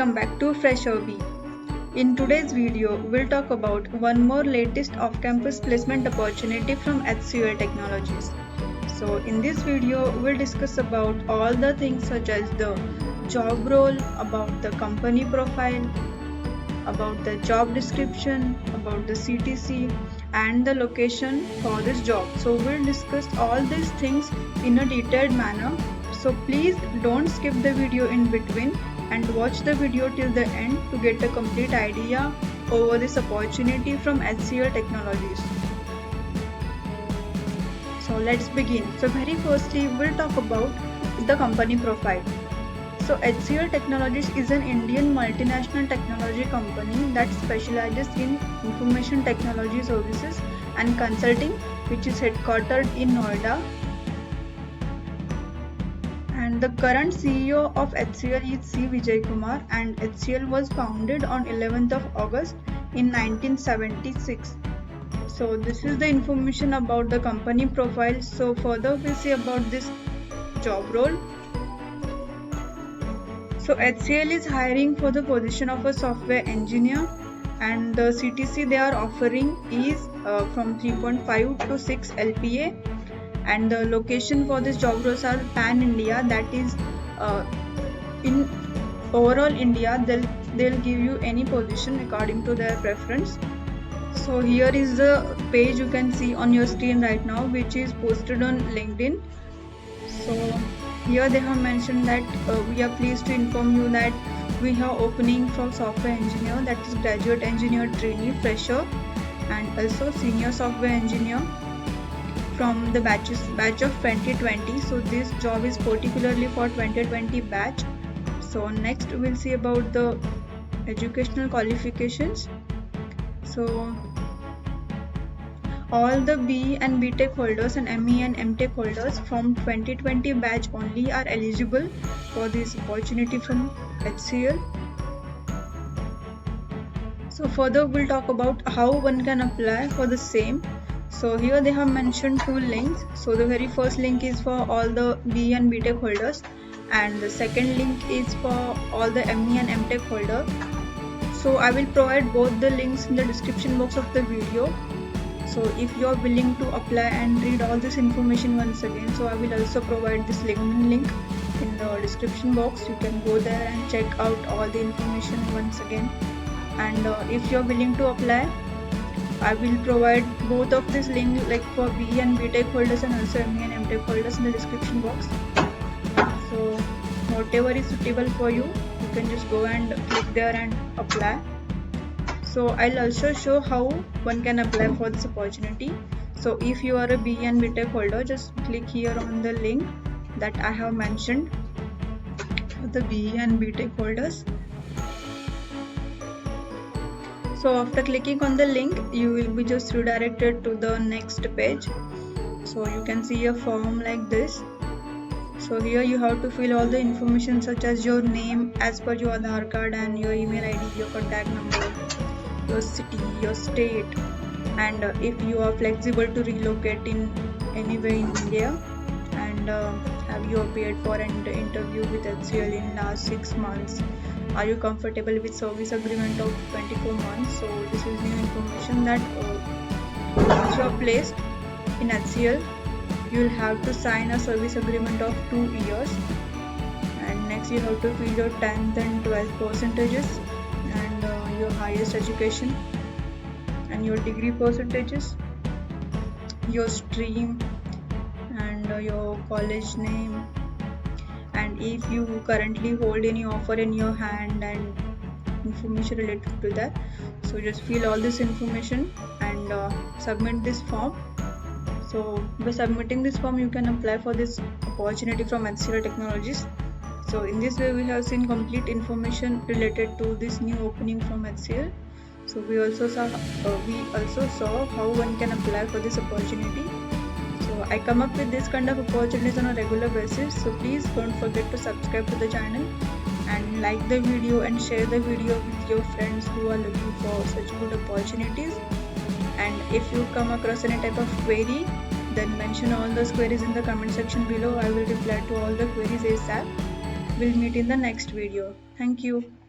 welcome back to Fresh OB. In today's video, we'll talk about one more latest off-campus placement opportunity from HCL Technologies. So in this video, we'll discuss about all the things such as the job role, about the company profile, about the job description, about the CTC and the location for this job. So we'll discuss all these things in a detailed manner. So please don't skip the video in between and watch the video till the end to get a complete idea over this opportunity from HCL Technologies. So let's begin. So very firstly, we'll talk about the company profile. So HCL Technologies is an Indian multinational technology company that specializes in information technology services and consulting, which is headquartered in Noida. And the current CEO of HCL is C. Vijay Kumar, and HCL was founded on 11th of August in 1976. So this is the information about the company profile. So further we'll see about this job role. So HCL is hiring for the position of a software engineer, and the CTC they are offering is from 3.5 to 6 LPA, and the location for this job roles are pan India, that is in overall India they'll give you any position according to their preference. So here is the page you can see on your screen right now, which is posted on LinkedIn. So here they have mentioned that we are pleased to inform you that we have opening for software engineer, that is graduate engineer, trainee, fresher, and also senior software engineer from the batch of 2020. So this job is particularly for 2020 batch. So next we'll see about the educational qualifications. So all the BE and BTech holders and ME and MTech holders from 2020 batch only are eligible for this opportunity from HCL. So further we'll talk about how one can apply for the same. So here they have mentioned two links. So the very first link is for all the BE and BTech holders, and the second link is for all the ME and MTech holders. So I will provide both the links in the description box of the video. So if you are willing to apply and read all this information once again, so I will also provide this LinkedIn link in the description box. You can go there and check out all the information once again. And if you are willing to apply, I will provide both of this link, like for BE and BTech holders and also ME and MTech holders, in the description box. So whatever is suitable for you, you can just go and click there and apply. So I'll also show how one can apply for this opportunity. So if you are a BE and BTech holder, just click here on the link that I have mentioned for the BE and BTech holders. So after clicking on the link, you will be just redirected to the next page. So you can see a form like this. So here you have to fill all the information such as your name as per your Aadhaar card, and your email ID, your contact number, your city, your state, and if you are flexible to relocate in anywhere in India, and have you appeared for an interview with HCL in last 6 months. Are you comfortable with service agreement of 24 months? So this is new information that once you are placed in HCL, you will have to sign a service agreement of 2 years. And next you have to fill your 10th and 12th percentages, and your highest education, and your degree percentages, your stream, and your college name, and if you currently hold any offer in your hand, and information related to that. So just fill all this information and submit this form. So by submitting this form, you can apply for this opportunity from HCL Technologies. So in this way we have seen complete information related to this new opening from HCL. So we also saw how one can apply for this opportunity. So I come up with this kind of opportunities on a regular basis. So please don't forget to subscribe to the channel and like the video and share the video with your friends who are looking for such good opportunities. And if you come across any type of query, then mention all those queries in the comment section below. I will reply to all the queries ASAP. We'll meet in the next video. Thank you.